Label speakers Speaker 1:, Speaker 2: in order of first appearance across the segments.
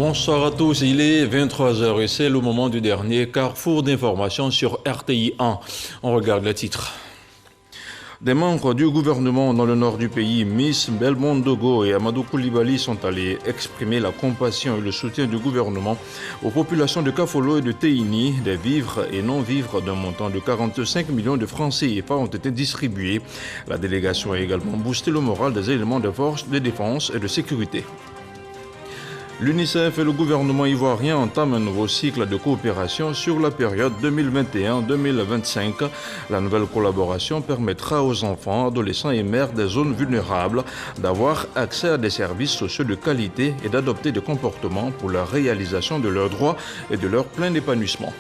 Speaker 1: Bonsoir à tous, il est 23h et c'est le moment du dernier carrefour d'information sur RTI 1. On regarde les titres. Des membres du gouvernement dans le nord du pays, Miss Belmondo Dogo et Amadou Koulibaly, sont allés exprimer la compassion et le soutien du gouvernement aux populations de Kafolo et de Teini. Des vivres et non-vivres d'un montant de 45 millions de francs CFA ont été distribués. La délégation a également boosté le moral des éléments de force de défense et de sécurité. L'UNICEF et le gouvernement ivoirien entament un nouveau cycle de coopération sur la période 2021-2025. La nouvelle collaboration permettra aux enfants, adolescents et mères des zones vulnérables d'avoir accès à des services sociaux de qualité et d'adopter des comportements pour la réalisation de leurs droits et de leur plein épanouissement.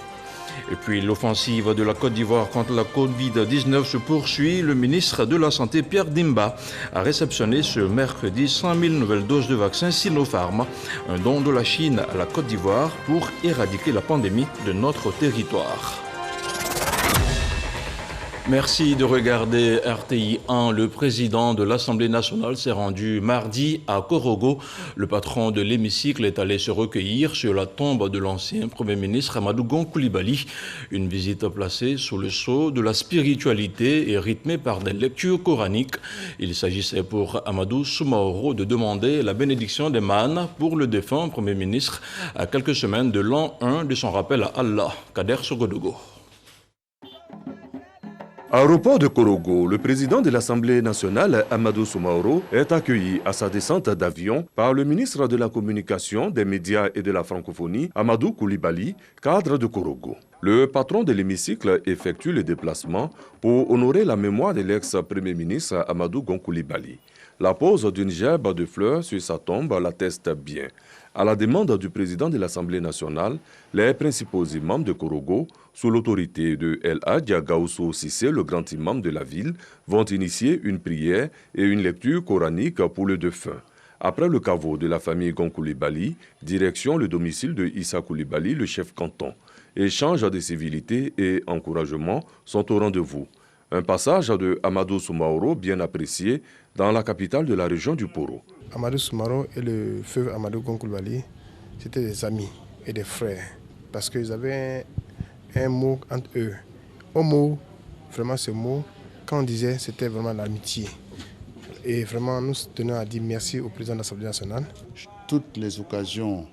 Speaker 1: Et puis l'offensive de la Côte d'Ivoire contre la Covid-19 se poursuit. Le ministre de la Santé, Pierre Dimba, a réceptionné ce mercredi 100 000 nouvelles doses de vaccins Sinopharm, un don de la Chine à la Côte d'Ivoire pour éradiquer la pandémie de notre territoire. Merci de regarder RTI 1. Le président de l'Assemblée nationale s'est rendu mardi à Korogo. Le patron de l'hémicycle est allé se recueillir sur la tombe de l'ancien Premier ministre Amadou Gon Coulibaly. Une visite placée sous le sceau de la spiritualité et rythmée par des lectures coraniques. Il s'agissait pour Amadou Soumaoro de demander la bénédiction des mânes pour le défunt Premier ministre à quelques semaines de l'an 1 de son rappel à Allah. Kader Sogodogo.
Speaker 2: À l'aéroport de Korogo, le président de l'Assemblée nationale, Amadou Soumaoro, est accueilli à sa descente d'avion par le ministre de la Communication, des médias et de la francophonie, Amadou Koulibaly, cadre de Korogo. Le patron de l'hémicycle effectue le déplacement pour honorer la mémoire de l'ex-premier ministre Amadou Gon Coulibaly. La pose d'une gerbe de fleurs sur sa tombe l'atteste bien. À la demande du président de l'Assemblée nationale, les principaux imams de Korogo, sous l'autorité de El Hadj Gaoussou Sissé, le grand imam de la ville, vont initier une prière et une lecture coranique pour le défunt. Après le caveau de la famille Gon Coulibaly, direction le domicile de Issa Coulibaly, le chef canton. Échanges de civilité et encouragement sont au rendez-vous. Un passage de Amadou Soumaoro bien apprécié dans la capitale de la région du Poro.
Speaker 3: Amadou Soumaoro et le feu Amadou Gon Coulibaly, c'était des amis et des frères. Parce qu'ils avaient un mot entre eux. Au mot, vraiment ce mot, quand on disait, c'était vraiment l'amitié. Et vraiment, nous tenons à dire merci au président de l'Assemblée nationale.
Speaker 4: Toutes les occasions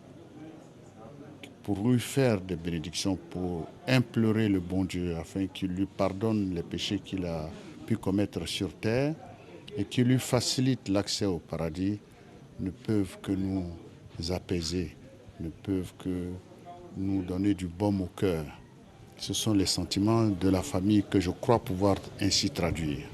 Speaker 4: pour lui faire des bénédictions, pour implorer le bon Dieu afin qu'il lui pardonne les péchés qu'il a pu commettre sur terre et qu'il lui facilite l'accès au paradis, ne peuvent que nous apaiser, ne peuvent que nous donner du baume au cœur. Ce sont les sentiments de la famille que je crois pouvoir ainsi traduire.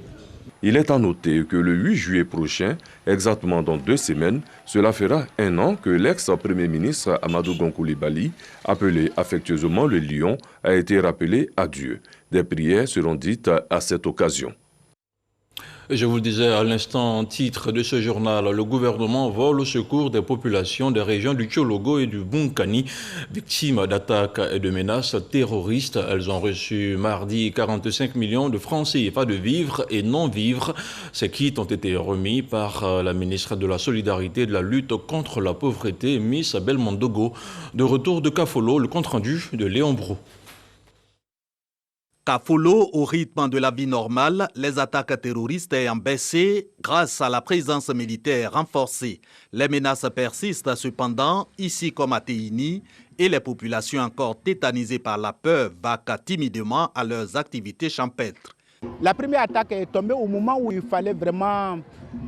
Speaker 2: Il est à noter que le 8 juillet prochain, exactement dans 2 semaines, cela fera 1 an que l'ex-premier ministre Amadou Gon Coulibaly, appelé affectueusement le Lion, a été rappelé à Dieu. Des prières seront dites à cette occasion.
Speaker 1: Je vous le disais à l'instant, titre de ce journal, le gouvernement vole au secours des populations des régions du Tchologo et du Bunkani, victimes d'attaques et de menaces terroristes. Elles ont reçu mardi 45 millions de francs CFA de vivres et non-vivres. Ces kits ont été remis par la ministre de la Solidarité et de la lutte contre la pauvreté, Miss Belmondo Dogo. De retour de Kafolo, le compte-rendu de Léon Brou.
Speaker 5: Kafolo, au rythme de la vie normale, les attaques terroristes ayant baissé grâce à la présence militaire renforcée. Les menaces persistent cependant, ici comme à Teini, et les populations encore tétanisées par la peur vaquent timidement à leurs activités champêtres.
Speaker 6: La première attaque est tombée au moment où il fallait vraiment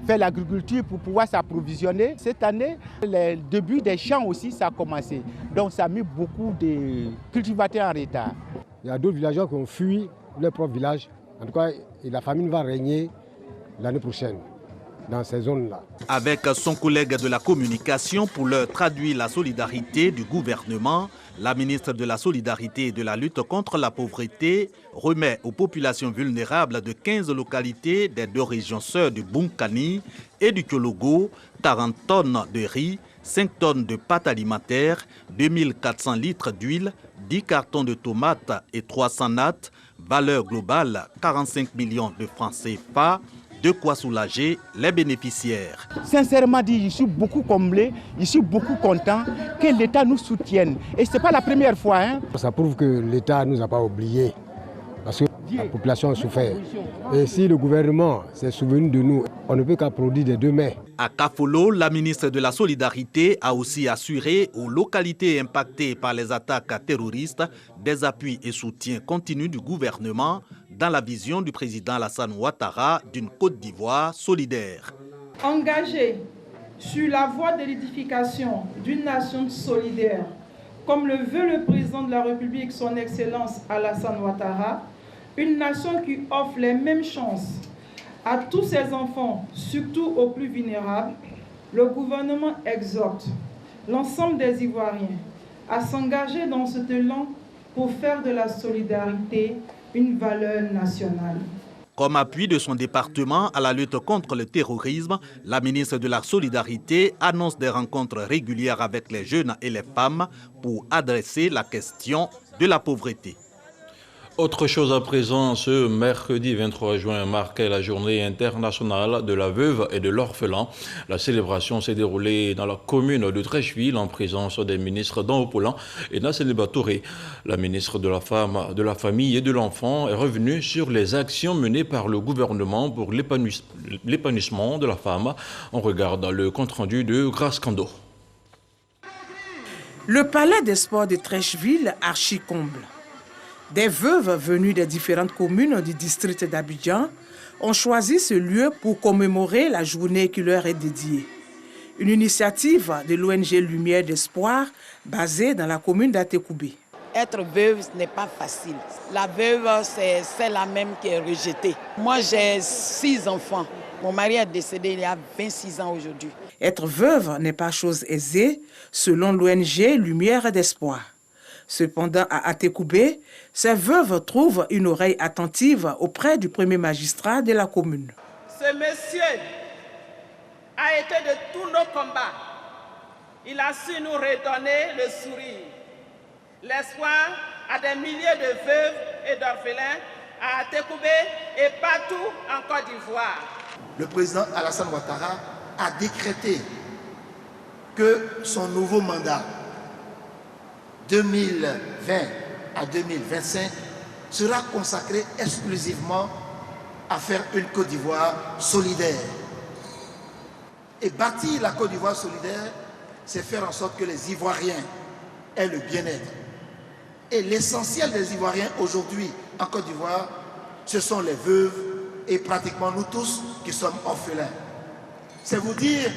Speaker 6: faire l'agriculture pour pouvoir s'approvisionner. Cette année, le début des champs aussi, ça a commencé. Donc ça a mis beaucoup de cultivateurs en retard.
Speaker 7: Il y a d'autres villageois qui ont fui leur propre village. En tout cas, la famine va régner l'année prochaine dans ces zones-là.
Speaker 5: Avec son collègue de la communication pour leur traduire la solidarité du gouvernement, la ministre de la Solidarité et de la lutte contre la pauvreté remet aux populations vulnérables de 15 localités des 2 régions sœurs du Bunkani et du Tchologo 40 tonnes de riz, 5 tonnes de pâtes alimentaires, 2400 litres d'huile, 10 cartons de tomates et 300 nattes, valeur globale 45 millions de francs CFA, De quoi soulager les bénéficiaires.
Speaker 6: Sincèrement dit, je suis beaucoup comblé, je suis beaucoup content que l'État nous soutienne. Et ce n'est pas la première fois.
Speaker 7: Ça prouve que l'État ne nous a pas oubliés. Parce que la population a souffert. Et si le gouvernement s'est souvenu de nous, on ne peut qu'applaudir des deux mains.
Speaker 5: À Kafolo, la ministre de la Solidarité a aussi assuré aux localités impactées par les attaques terroristes des appuis et soutiens continus du gouvernement dans la vision du président Alassane Ouattara d'une Côte d'Ivoire solidaire.
Speaker 8: Engagé sur la voie de l'édification d'une nation solidaire, comme le veut le président de la République, son Excellence Alassane Ouattara, une nation qui offre les mêmes chances à tous ses enfants, surtout aux plus vulnérables, le gouvernement exhorte l'ensemble des Ivoiriens à s'engager dans cet élan pour faire de la solidarité une valeur nationale.
Speaker 5: Comme appui de son département à la lutte contre le terrorisme, la ministre de la Solidarité annonce des rencontres régulières avec les jeunes et les femmes pour adresser la question de la pauvreté.
Speaker 1: Autre chose à présent, ce mercredi 23 juin marquait la journée internationale de la veuve et de l'orphelin. La célébration s'est déroulée dans la commune de Treichville en présence des ministres Dan Opolan et Nasseliba Touré. La ministre de la Femme, de la Famille et de l'Enfant est revenue sur les actions menées par le gouvernement pour l'épanouissement de la femme. On regarde le compte-rendu de Grace Kando.
Speaker 9: Le palais des sports de Treichville archi-comble. Des veuves venues des différentes communes du district d'Abidjan ont choisi ce lieu pour commémorer la journée qui leur est dédiée. Une initiative de l'ONG Lumière d'Espoir basée dans la commune d'Atekoubé.
Speaker 10: Être veuve, ce n'est pas facile. La veuve, c'est celle-là même qui est rejetée. Moi, j'ai 6 enfants. Mon mari est décédé il y a 26 ans aujourd'hui.
Speaker 9: Être veuve n'est pas chose aisée, selon l'ONG Lumière d'Espoir. Cependant, à Atekoubé, ces veuves trouvent une oreille attentive auprès du premier magistrat de la commune.
Speaker 11: Ce monsieur a été de tous nos combats. Il a su nous redonner le sourire, l'espoir à des milliers de veuves et d'orphelins à Atekoubé et partout en Côte d'Ivoire.
Speaker 12: Le président Alassane Ouattara a décrété que son nouveau mandat 2020 à 2025 sera consacré exclusivement à faire une Côte d'Ivoire solidaire. Et bâtir la Côte d'Ivoire solidaire, c'est faire en sorte que les Ivoiriens aient le bien-être. Et l'essentiel des Ivoiriens aujourd'hui en Côte d'Ivoire, ce sont les veuves et pratiquement nous tous qui sommes orphelins. C'est vous dire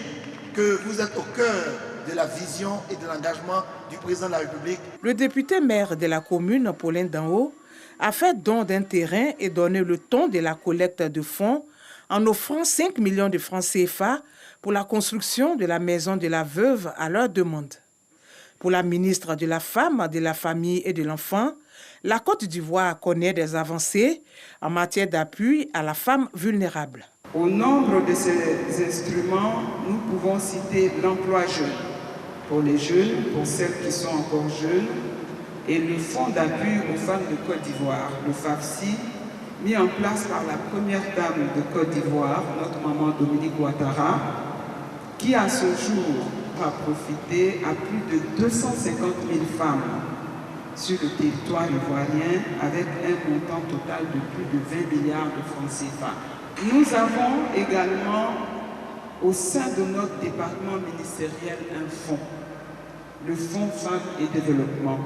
Speaker 12: que vous êtes au cœur de la vision et de l'engagement du président de la République.
Speaker 9: Le député maire de la commune, Paulin Danho, a fait don d'un terrain et donné le ton de la collecte de fonds en offrant 5 millions de francs CFA pour la construction de la maison de la veuve à leur demande. Pour la ministre de la Femme, de la Famille et de l'Enfant, la Côte d'Ivoire connaît des avancées en matière d'appui à la femme vulnérable.
Speaker 13: Au nombre de ces instruments, nous pouvons citer l'emploi jeune pour les jeunes, pour celles qui sont encore jeunes, et le fonds d'appui aux femmes de Côte d'Ivoire, le FAFSI, mis en place par la première dame de Côte d'Ivoire, notre maman Dominique Ouattara, qui à ce jour a profité à plus de 250 000 femmes sur le territoire ivoirien avec un montant total de plus de 20 milliards de francs CFA. Nous avons également au sein de notre département ministériel un fonds, le Fonds Femmes et Développement,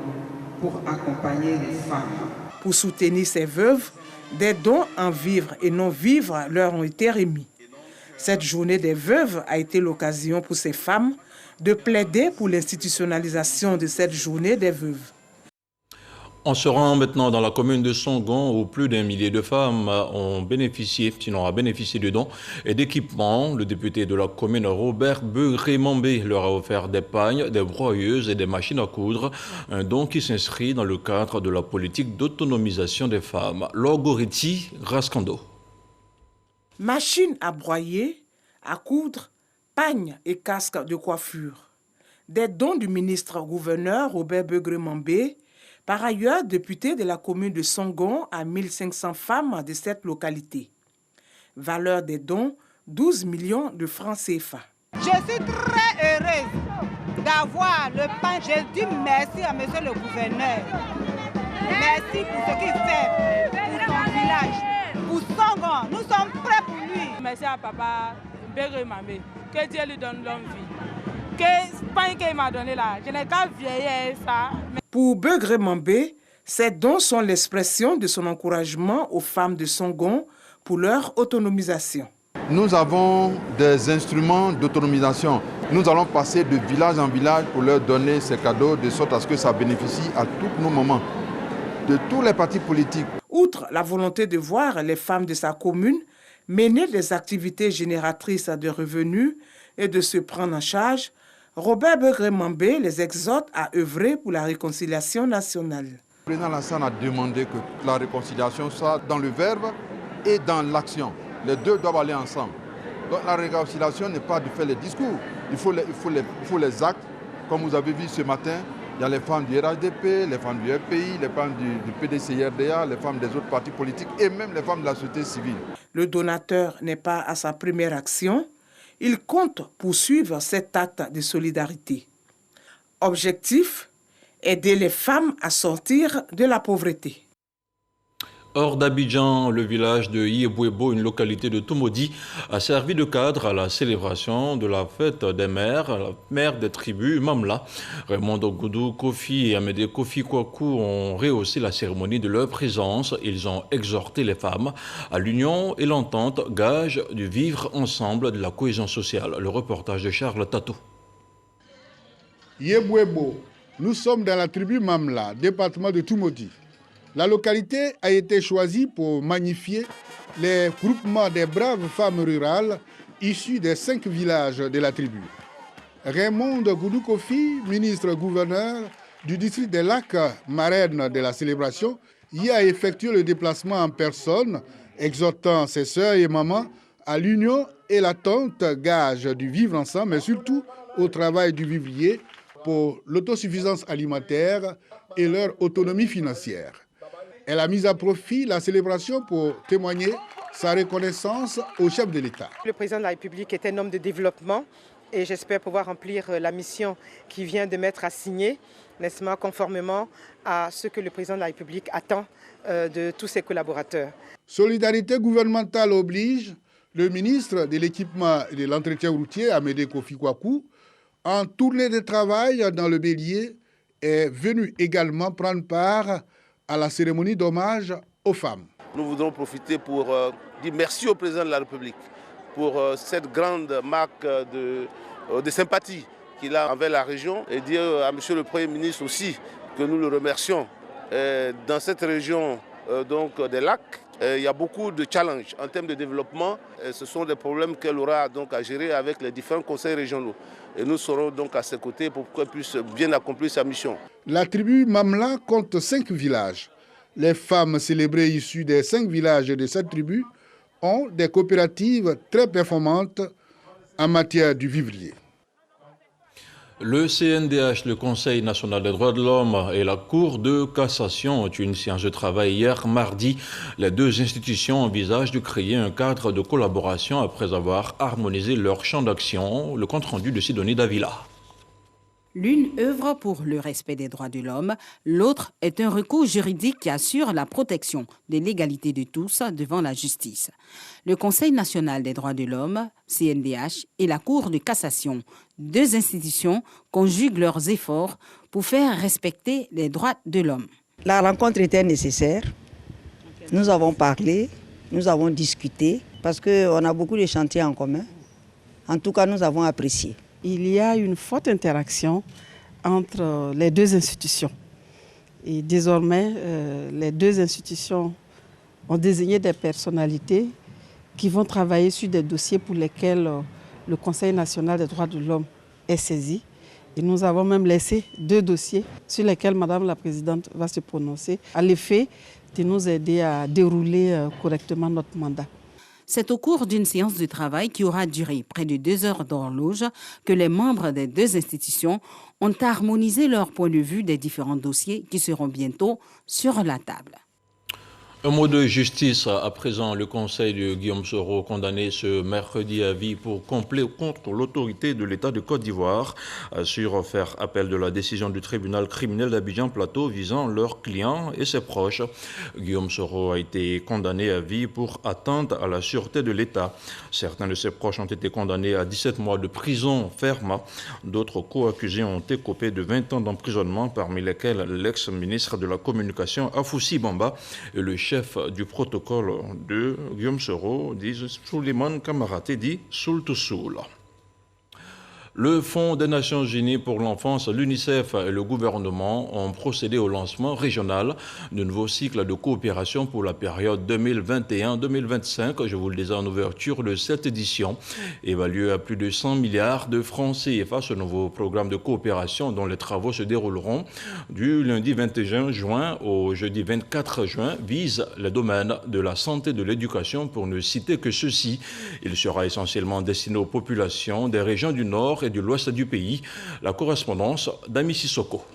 Speaker 13: pour accompagner les femmes.
Speaker 9: Pour soutenir ces veuves, des dons en vivres et non vivres leur ont été remis. Cette journée des veuves a été l'occasion pour ces femmes de plaider pour l'institutionnalisation de cette journée des veuves.
Speaker 1: On se rend maintenant dans la commune de Songon où plus d'1 millier de femmes ont bénéficié de dons et d'équipements. Le député de la commune, Robert Begré-Mambé, leur a offert des pagnes, des broyeuses et des machines à coudre. Un don qui s'inscrit dans le cadre de la politique d'autonomisation des femmes. Logoriti Raskando.
Speaker 9: Machines à broyer, à coudre, pagnes et casques de coiffure. Des dons du ministre-gouverneur Robert Begré-Mambé, par ailleurs député de la commune de Songon à 1500 femmes de cette localité. valeur des dons 12 millions de francs CFA.
Speaker 14: Je suis très heureuse d'avoir le pain. Je dis merci à monsieur le gouverneur. Merci pour ce qu'il fait pour son village, pour Songon. Nous sommes prêts pour lui.
Speaker 15: Merci à papa Beugre Mambé. Que Dieu lui donne longue vie. Que pain qu'il m'a donné là, je n'ai qu'à vieillir ça.
Speaker 9: Pour Beugre Mambé, ces dons sont l'expression de son encouragement aux femmes de Songon pour leur autonomisation.
Speaker 16: Nous avons des instruments d'autonomisation. Nous allons passer de village en village pour leur donner ces cadeaux de sorte à ce que ça bénéficie à tous nos mamans, de tous les partis politiques.
Speaker 9: Outre la volonté de voir les femmes de sa commune mener des activités génératrices de revenus et de se prendre en charge, Robert Beugre Mambé les exhorte à œuvrer pour la réconciliation nationale.
Speaker 16: Le président Lassane a demandé que la réconciliation soit dans le verbe et dans l'action. Les deux doivent aller ensemble. Donc la réconciliation n'est pas de faire les discours, il faut les actes. Comme vous avez vu ce matin, il y a les femmes du RHDP, les femmes du RPI, les femmes du PDC-RDA, les femmes des autres partis politiques et même les femmes de la société civile.
Speaker 9: Le donateur n'est pas à sa première action. Il compte poursuivre cet acte de solidarité. Objectif, aider les femmes à sortir de la pauvreté.
Speaker 1: Hors d'Abidjan, le village de Yebouebo, une localité de Tomodi, a servi de cadre à la célébration de la fête des mères, la mère des tribus Mamla. Raymond Goudou, Kofi et Amédée Kofi Kwaku ont rehaussé la cérémonie de leur présence. Ils ont exhorté les femmes à l'union et l'entente, gage du vivre ensemble de la cohésion sociale. Le reportage de Charles Tato.
Speaker 17: Yebouebo, nous sommes dans la tribu Mamla, département de Tomodi. La localité a été choisie pour magnifier les groupements des braves femmes rurales issues des 5 villages de la tribu. Raymond Goudou Kofi, ministre-gouverneur du district des Lacs, marraine de la célébration, y a effectué le déplacement en personne, exhortant ses sœurs et mamans à l'union et l'attente, gage du vivre ensemble, mais surtout au travail du vivrier pour l'autosuffisance alimentaire et leur autonomie financière. Elle a mis à profit la célébration pour témoigner sa reconnaissance au chef de l'État.
Speaker 18: Le président de la République est un homme de développement et j'espère pouvoir remplir la mission qui vient de m'être assignée, n'est-ce pas, conformément à ce que le président de la République attend de tous ses collaborateurs.
Speaker 17: Solidarité gouvernementale oblige, le ministre de l'Équipement et de l'Entretien routier, Amédée Kofi Kwaku, en tournée de travail dans le Bélier, est venu également prendre part à la cérémonie d'hommage aux femmes.
Speaker 19: Nous voudrons profiter pour dire merci au président de la République pour cette grande marque de sympathie qu'il a envers la région et dire à monsieur le Premier ministre aussi que nous le remercions. Dans cette région donc des lacs, il y a beaucoup de challenges en termes de développement. Ce sont des problèmes qu'elle aura donc à gérer avec les différents conseils régionaux. Et nous serons donc à ses côtés pour qu'elle puisse bien accomplir sa mission.
Speaker 17: La tribu Mamla compte 5 villages. Les femmes célébrées issues des 5 villages de cette tribu ont des coopératives très performantes en matière du vivrier.
Speaker 1: Le CNDH, le Conseil national des droits de l'homme et la Cour de cassation ont eu une séance de travail hier mardi. Les deux institutions envisagent de créer un cadre de collaboration après avoir harmonisé leur champ d'action. Le compte-rendu de Sidonie Davila.
Speaker 20: L'une œuvre pour le respect des droits de l'homme, l'autre est un recours juridique qui assure la protection de l'égalité de tous devant la justice. Le Conseil national des droits de l'homme, CNDH, et la Cour de cassation, deux institutions, conjuguent leurs efforts pour faire respecter les droits de l'homme.
Speaker 21: La rencontre était nécessaire. Nous avons parlé, nous avons discuté, parce qu'on a beaucoup de chantiers en commun. En tout cas, nous avons apprécié.
Speaker 22: Il y a une forte interaction entre les deux institutions. Et désormais, les deux institutions ont désigné des personnalités qui vont travailler sur des dossiers pour lesquels le Conseil national des droits de l'homme est saisi. Et nous avons même laissé 2 dossiers sur lesquels Madame la Présidente va se prononcer, à l'effet de nous aider à dérouler correctement notre mandat.
Speaker 20: C'est au cours d'une séance de travail qui aura duré près de 2 heures d'horloge que les membres des deux institutions ont harmonisé leur point de vue des différents dossiers qui seront bientôt sur la table.
Speaker 1: Un mot de justice à présent. Le conseil de Guillaume Soro condamné ce mercredi à vie pour complet contre l'autorité de l'État de Côte d'Ivoire sur faire appel de la décision du tribunal criminel d'Abidjan-Plateau visant leurs clients et ses proches. Guillaume Soro a été condamné à vie pour atteinte à la sûreté de l'État. Certains de ses proches ont été condamnés à 17 mois de prison ferme. D'autres co-accusés ont écopé de 20 ans d'emprisonnement, parmi lesquels l'ex-ministre de la Communication Afoussi Bamba et le chef du protocole de Guillaume Soro, dit Souleymane Kamaraté, dit Soul to Soul. Le Fonds des Nations Unies pour l'enfance, l'UNICEF et le gouvernement ont procédé au lancement régional de nouveaux cycles de coopération pour la période 2021-2025. Je vous le disais en ouverture de cette édition, évalué à plus de 100 milliards de francs CFA. Ce nouveau programme de coopération dont les travaux se dérouleront du lundi 21 juin au jeudi 24 juin vise les domaines de la santé et de l'éducation, pour ne citer que ceux-ci. Il sera essentiellement destiné aux populations des régions du Nord et de l'ouest du pays. La correspondance d'Ami Sissoko.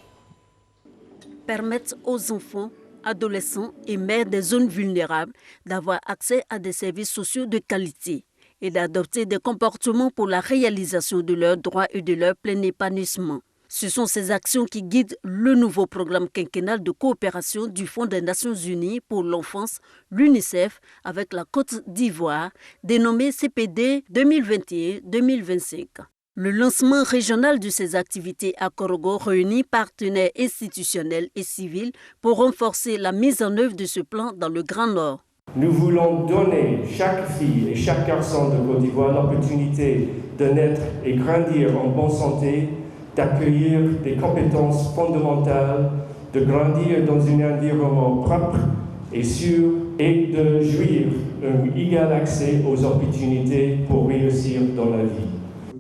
Speaker 3: Permettre aux enfants, adolescents et mères des zones vulnérables d'avoir accès à des services sociaux de qualité et d'adopter des comportements pour la réalisation de leurs droits et de leur plein épanouissement. Ce sont ces actions qui guident le nouveau programme quinquennal de coopération du Fonds des Nations Unies pour l'enfance, l'UNICEF, avec la Côte d'Ivoire, dénommé CPD 2021-2025. Le lancement régional de ces activités à Korogo réunit partenaires institutionnels et civils pour renforcer la mise en œuvre de ce plan dans le Grand Nord.
Speaker 4: Nous voulons donner chaque fille et chaque garçon de Côte d'Ivoire l'opportunité de naître et grandir en bonne santé, d'accueillir des compétences fondamentales, de grandir dans un environnement propre et sûr et de jouir d'un égal accès aux opportunités pour réussir dans la vie.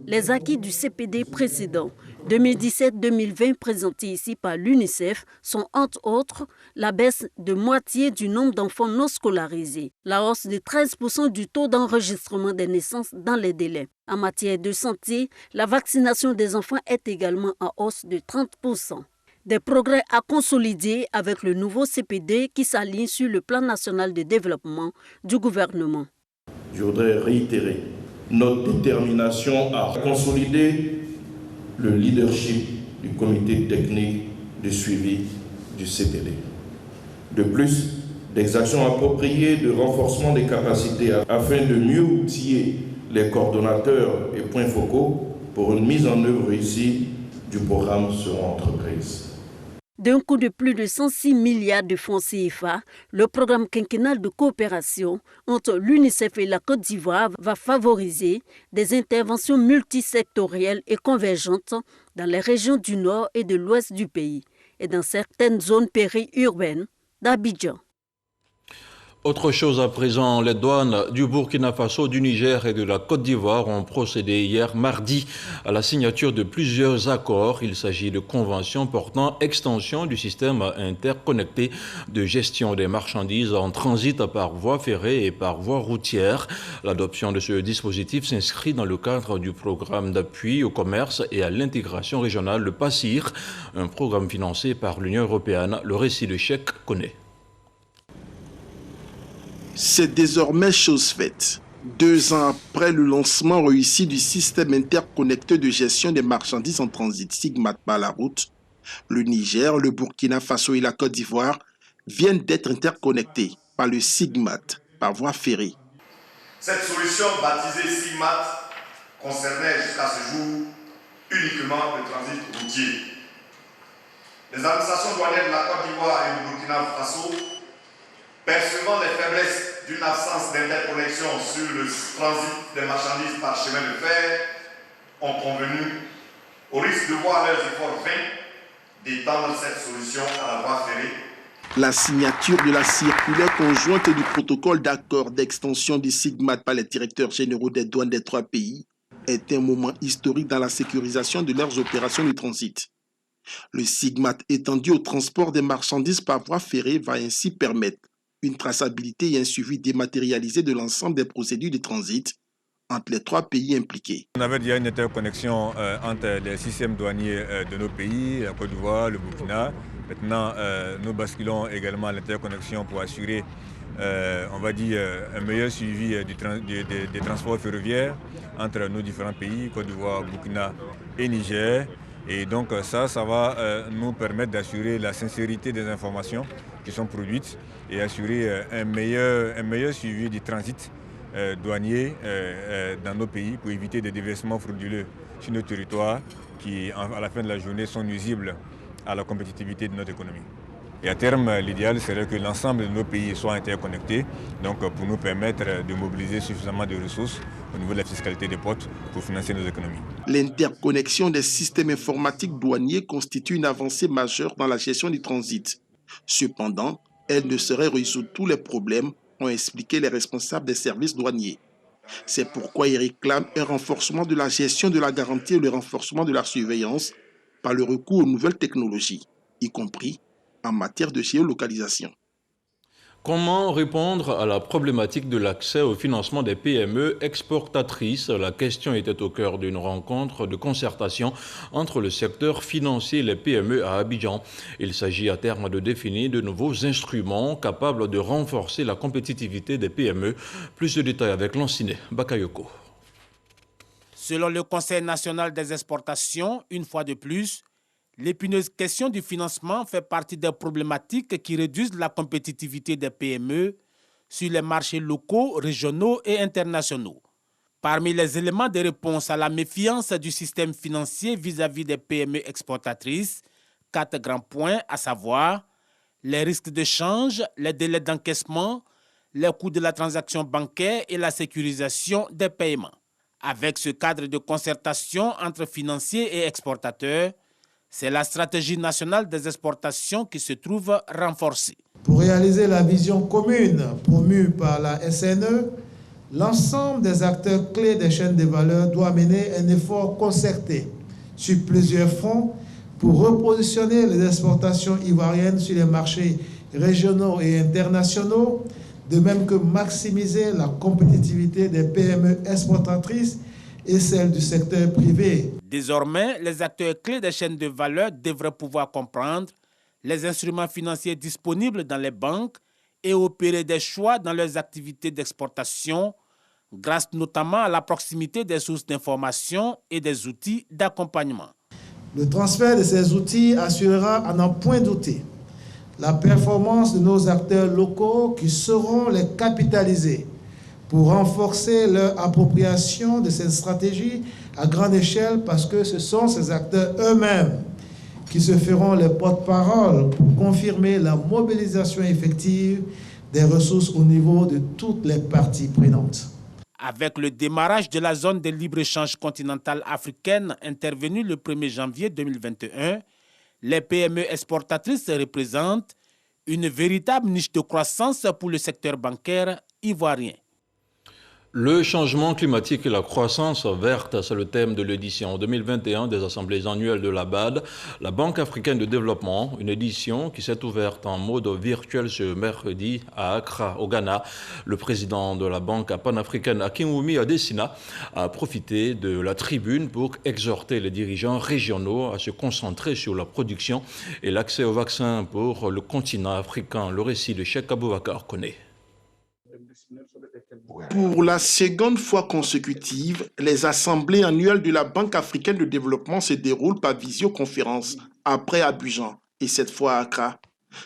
Speaker 3: Les acquis du CPD précédent, 2017-2020, présentés ici par l'UNICEF, sont entre autres la baisse de moitié du nombre d'enfants non scolarisés, la hausse de 13% du taux d'enregistrement des naissances dans les délais. En matière de santé, la vaccination des enfants est également en hausse de 30%. Des progrès à consolider avec le nouveau CPD qui s'aligne sur le plan national de développement du gouvernement.
Speaker 23: Je voudrais réitérer notre détermination à consolider le leadership du comité technique de suivi du CPD. De plus, des actions appropriées de renforcement des capacités afin de mieux outiller les coordonnateurs et points focaux pour une mise en œuvre réussie du programme seront entreprises.
Speaker 3: D'un coût de plus de 106 milliards de francs CFA, le programme quinquennal de coopération entre l'UNICEF et la Côte d'Ivoire va favoriser des interventions multisectorielles et convergentes dans les régions du nord et de l'ouest du pays et dans certaines zones périurbaines d'Abidjan.
Speaker 1: Autre chose à présent, les douanes du Burkina Faso, du Niger et de la Côte d'Ivoire ont procédé hier mardi à la signature de plusieurs accords. Il s'agit de conventions portant extension du système interconnecté de gestion des marchandises en transit par voie ferrée et par voie routière. L'adoption de ce dispositif s'inscrit dans le cadre du programme d'appui au commerce et à l'intégration régionale, le PASSIR, un programme financé par l'Union européenne. Le récit de Cheikh connaît.
Speaker 24: C'est désormais chose faite. 2 ans après le lancement réussi du système interconnecté de gestion des marchandises en transit SIGMAT par la route, le Niger, le Burkina Faso et la Côte d'Ivoire viennent d'être interconnectés par le SIGMAT par voie ferrée.
Speaker 25: Cette solution baptisée SIGMAT concernait jusqu'à ce jour uniquement le transit routier. Les administrations douanières de la Côte d'Ivoire et du Burkina Faso, percevant les faiblesses d'une absence d'interconnexion sur le transit des marchandises par chemin de fer, ont convenu, au risque de voir leurs efforts vains, d'étendre cette solution à la voie ferrée.
Speaker 24: La signature de la circulaire conjointe et du protocole d'accord d'extension du SIGMAT par les directeurs généraux des douanes des 3 pays est un moment historique dans la sécurisation de leurs opérations de transit. Le SIGMAT étendu au transport des marchandises par voie ferrée va ainsi permettre une traçabilité et un suivi dématérialisé de l'ensemble des procédures de transit entre les 3 pays impliqués.
Speaker 26: On avait déjà une interconnexion entre les systèmes douaniers de nos pays, la Côte d'Ivoire, le Burkina. Maintenant, nous basculons également à l'interconnexion pour assurer on va dire, un meilleur suivi des transports ferroviaires entre nos différents pays, Côte d'Ivoire, Burkina et Niger. Et donc ça va nous permettre d'assurer la sincérité des informations qui sont produites et assurer un meilleur suivi du transit douanier dans nos pays pour éviter des déversements frauduleux sur nos territoires qui, à la fin de la journée, sont nuisibles à la compétitivité de notre économie. Et à terme, l'idéal serait que l'ensemble de nos pays soient interconnectés, donc pour nous permettre de mobiliser suffisamment de ressources au niveau de la fiscalité des ports pour financer nos économies.
Speaker 24: L'interconnexion des systèmes informatiques douaniers constitue une avancée majeure dans la gestion du transit. Cependant, elle ne saurait résoudre tous les problèmes, ont expliqué les responsables des services douaniers. C'est pourquoi ils réclament un renforcement de la gestion de la garantie et le renforcement de la surveillance par le recours aux nouvelles technologies, y compris en matière de géolocalisation.
Speaker 1: Comment répondre à la problématique de l'accès au financement des PME exportatrices? La question était au cœur d'une rencontre de concertation entre le secteur financier et les PME à Abidjan. Il s'agit à terme de définir de nouveaux instruments capables de renforcer la compétitivité des PME. Plus de détails avec Lanciné Bakayoko.
Speaker 2: Selon le Conseil national des exportations, une fois de plus, l'épineuse question du financement fait partie des problématiques qui réduisent la compétitivité des PME sur les marchés locaux, régionaux et internationaux. Parmi les éléments de réponse à la méfiance du système financier vis-à-vis des PME exportatrices, 4 grands points, à savoir les risques de change, les délais d'encaissement, les coûts de la transaction bancaire et la sécurisation des paiements. Avec ce cadre de concertation entre financiers et exportateurs, c'est la stratégie nationale des exportations qui se trouve renforcée.
Speaker 5: Pour réaliser la vision commune promue par la SNE, l'ensemble des acteurs clés des chaînes de valeur doit mener un effort concerté sur plusieurs fronts pour repositionner les exportations ivoiriennes sur les marchés régionaux et internationaux, de même que maximiser la compétitivité des PME exportatrices et celle du secteur privé.
Speaker 2: Désormais, les acteurs clés des chaînes de valeur devraient pouvoir comprendre les instruments financiers disponibles dans les banques et opérer des choix dans leurs activités d'exportation, grâce notamment à la proximité des sources d'information et des outils d'accompagnement.
Speaker 5: Le transfert de ces outils assurera, à n'en point douter, la performance de nos acteurs locaux qui sauront les capitaliser pour renforcer leur appropriation de cette stratégie à grande échelle, parce que ce sont ces acteurs eux-mêmes qui se feront les porte-parole pour confirmer la mobilisation effective des ressources au niveau de toutes les parties prenantes.
Speaker 2: Avec le démarrage de la zone de libre-échange continentale africaine intervenue le 1er janvier 2021, les PME exportatrices représentent une véritable niche de croissance pour le secteur bancaire ivoirien.
Speaker 1: Le changement climatique et la croissance verte, c'est le thème de l'édition 2021 des assemblées annuelles de la BAD, la Banque africaine de développement, une édition qui s'est ouverte en mode virtuel ce mercredi à Accra, au Ghana. Le président de la Banque panafricaine, Akinwumi Adesina, a profité de la tribune pour exhorter les dirigeants régionaux à se concentrer sur la production et l'accès aux vaccins pour le continent africain. Le récit de Cheikh Aboubakar Koné.
Speaker 24: Pour la seconde fois consécutive, les assemblées annuelles de la Banque africaine de développement se déroulent par visioconférence, après Abidjan et cette fois à Accra.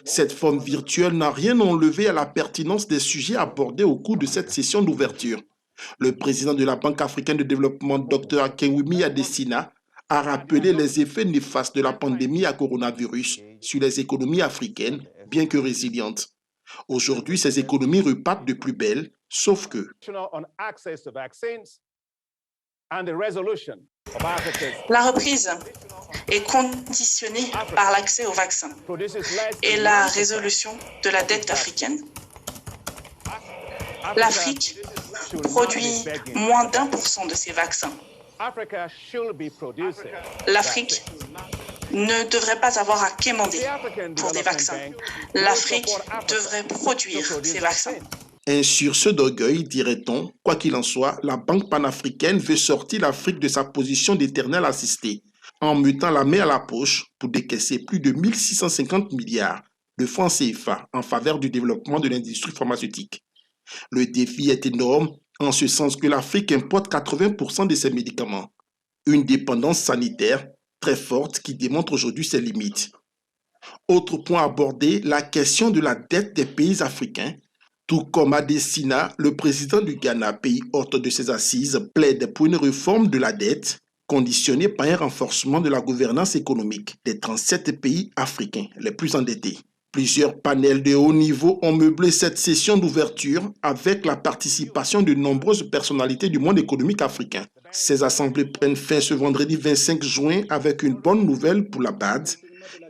Speaker 24: Cette forme virtuelle n'a rien enlevé à la pertinence des sujets abordés au cours de cette session d'ouverture. Le président de la Banque africaine de développement, Dr Akinwumi Adesina, a rappelé les effets néfastes de la pandémie à coronavirus sur les économies africaines, bien que résilientes. Aujourd'hui, ces économies repartent de plus belle, sauf que
Speaker 6: la reprise est conditionnée par l'accès aux vaccins et la résolution de la dette africaine. L'Afrique produit moins d'1% de ces vaccins. L'Afrique ne devrait pas avoir à quémander pour des vaccins. L'Afrique devrait produire ces vaccins.
Speaker 24: Un sursaut d'orgueil, dirait-on. Quoi qu'il en soit, la Banque panafricaine veut sortir l'Afrique de sa position d'éternel assisté, en mettant la main à la poche pour décaisser plus de 1650 milliards de francs CFA en faveur du développement de l'industrie pharmaceutique. Le défi est énorme en ce sens que l'Afrique importe 80% de ses médicaments. Une dépendance sanitaire très forte qui démontre aujourd'hui ses limites. Autre point abordé, la question de la dette des pays africains. Tout comme Adesina, le président du Ghana, pays hôte de ses assises, plaide pour une réforme de la dette conditionnée par un renforcement de la gouvernance économique des 37 pays africains les plus endettés. Plusieurs panels de haut niveau ont meublé cette session d'ouverture avec la participation de nombreuses personnalités du monde économique africain. Ces assemblées prennent fin ce vendredi 25 juin avec une bonne nouvelle pour la BAD,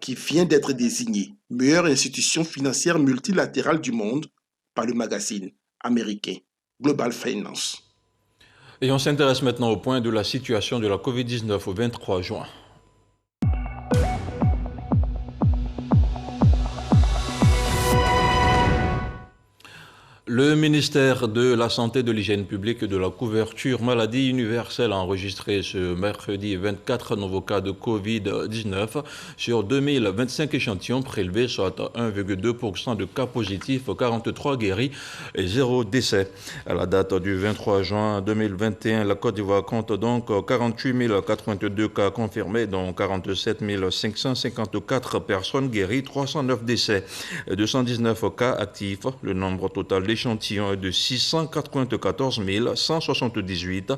Speaker 24: qui vient d'être désignée meilleure institution financière multilatérale du monde par le magazine américain Global Finance.
Speaker 1: Et on s'intéresse maintenant au point de la situation de la Covid-19 au 23 juin. Le ministère de la Santé, de l'Hygiène publique et de la couverture maladie universelle a enregistré ce mercredi 24 nouveaux cas de Covid-19 sur 2025 échantillons prélevés, soit 1,2% de cas positifs, 43 guéris et 0 décès. À la date du 23 juin 2021, la Côte d'Ivoire compte donc 48 082 cas confirmés, dont 47 554 personnes guéries, 309 décès, 219 cas actifs. Le nombre total d'échantillons est de 694 178.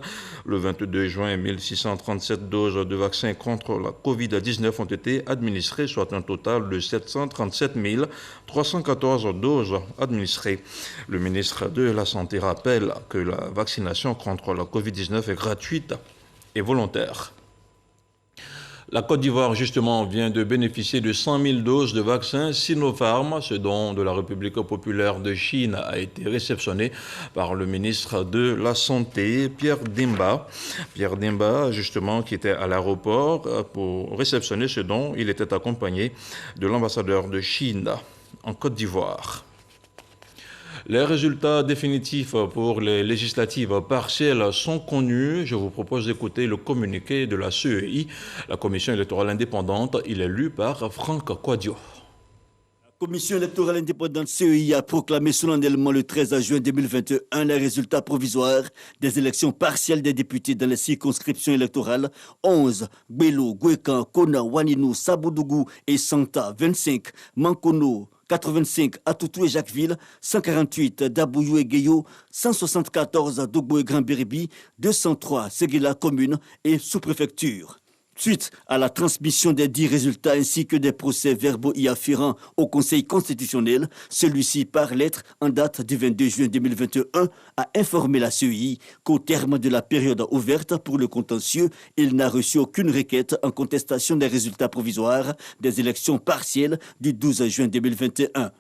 Speaker 1: Le 22 juin, 1637 doses de vaccins contre la Covid-19 ont été administrées, soit un total de 737 314 doses administrées. Le ministre de la Santé rappelle que la vaccination contre la Covid-19 est gratuite et volontaire. La Côte d'Ivoire, justement, vient de bénéficier de 100 000 doses de vaccins Sinopharm. Ce don de la République populaire de Chine a été réceptionné par le ministre de la Santé, Pierre Demba. Pierre Demba, justement, qui était à l'aéroport pour réceptionner ce don. Il était accompagné de l'ambassadeur de Chine en Côte d'Ivoire. Les résultats définitifs pour les législatives partielles sont connus. Je vous propose d'écouter le communiqué de la CEI, la Commission électorale indépendante. Il est lu par Franck Quadio.
Speaker 7: La Commission électorale indépendante CEI a proclamé solennellement le 13 juin 2021 les résultats provisoires des élections partielles des députés dans les circonscriptions électorales 11, Gbelo, Gwekan, Kona, Waninou, Sabodougou et Santa, 25, Mankono, 85 Atoutou et Jacquesville, 148 Dabouyou et Gueyo, 174 Dogbo et Grand-Béribi, 203 Séguéla commune et sous-préfecture. Suite à la transmission des 10 résultats ainsi que des procès-verbaux y afférents au Conseil constitutionnel, celui-ci, par lettre en date du 22 juin 2021, a informé la CEI qu'au terme de la période ouverte pour le contentieux, il n'a reçu aucune requête en contestation des résultats provisoires des élections partielles du 12 juin 2021.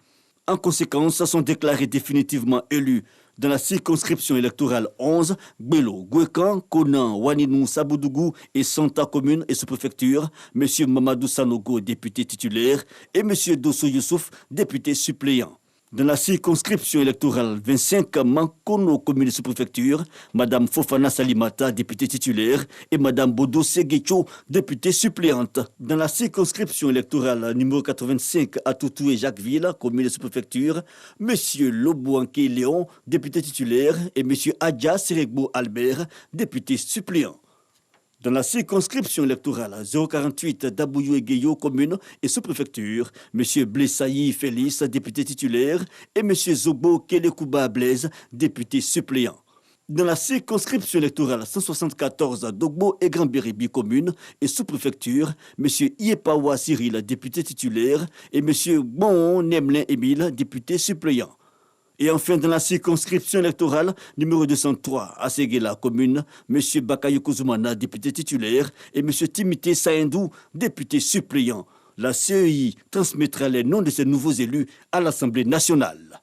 Speaker 7: En conséquence, sont déclarés définitivement élus dans la circonscription électorale 11, Gbelo, Gwekan, Konan, Waninou, Sabodougou et Santa commune et sous-préfecture, M. Mamadou Sanogo, député titulaire, et M. Dosso Youssouf, député suppléant. Dans la circonscription électorale 25, Mankono, commune et sous-préfecture, Mme Fofana Salimata, députée titulaire, et Mme Bodo Seguecho, députée suppléante. Dans la circonscription électorale numéro 85, Atoutou et Jacquesville, commune et sous-préfecture, M. Lobouanke Léon, député titulaire, et M. Adja Seregbo Albert, député suppléant. Dans la circonscription électorale 048 Dabouyou et Gueyo, commune et sous-préfecture, M. Blessaï Félix, député titulaire, et M. Zobo Kelekouba Blaise, député suppléant. Dans la circonscription électorale 174 Dogbo et Grand-Béribi, commune et sous-préfecture, M. Iepawa Cyril, député titulaire, et M. Bon Nemlin Émile, député suppléant. Et enfin, dans la circonscription électorale numéro 203, à Séguéla commune, M. Bakayo Kouzumana, député titulaire, et M. Timité Saindou, député suppléant. La CEI transmettra les noms de ces nouveaux élus à l'Assemblée nationale.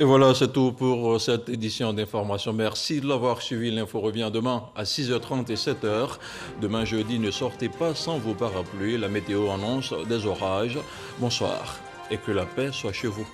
Speaker 1: Et voilà, c'est tout pour cette édition d'information. Merci de l'avoir suivi. L'info revient demain à 6h30 et 7h. Demain jeudi, ne sortez pas sans vos parapluies. La météo annonce des orages. Bonsoir et que la paix soit chez vous.